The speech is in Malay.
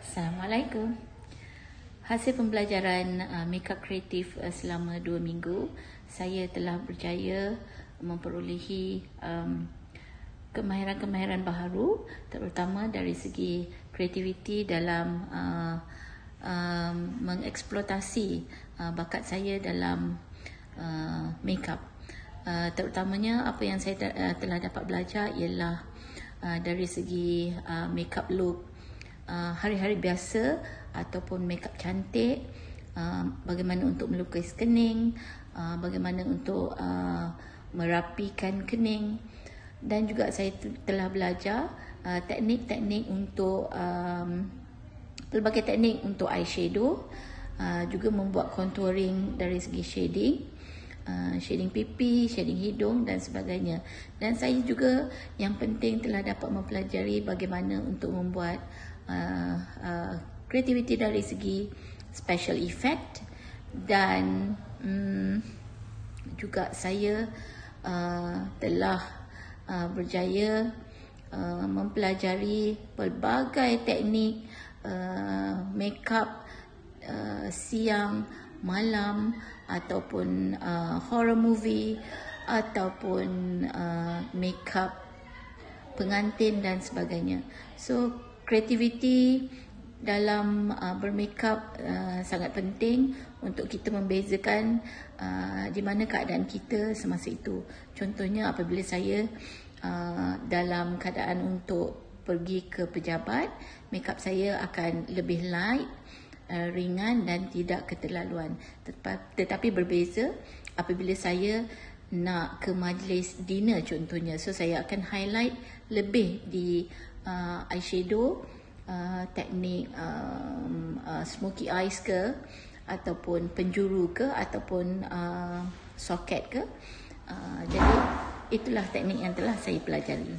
Assalamualaikum. Hasil pembelajaran makeup kreatif selama 2 minggu, saya telah berjaya memperolehi kemahiran-kemahiran baharu, terutama dari segi kreativiti dalam mengeksploitasi bakat saya dalam makeup. Terutamanya apa yang saya telah dapat belajar ialah dari segi makeup look hari-hari biasa ataupun makeup cantik, bagaimana untuk melukis kening, bagaimana untuk merapikan kening, dan juga saya telah belajar teknik-teknik untuk pelbagai teknik untuk eyeshadow, juga membuat contouring dari segi shading, shading pipi, shading hidung dan sebagainya. Dan saya juga yang penting telah dapat mempelajari bagaimana untuk membuat kreativiti dari segi special effect, dan juga saya telah berjaya mempelajari pelbagai teknik makeup siang, malam, ataupun horror movie, ataupun makeup pengantin dan sebagainya. So kreativiti dalam bermakeup sangat penting untuk kita membezakan di mana keadaan kita semasa itu. Contohnya apabila saya dalam keadaan untuk pergi ke pejabat, makeup saya akan lebih light, ringan dan tidak keterlaluan. Tetapi berbeza apabila saya nak ke majlis dinner contohnya, so saya akan highlight lebih di eyeshadow, teknik smoky eyes ke, ataupun penjuru ke, ataupun socket ke. Jadi itulah teknik yang telah saya pelajari.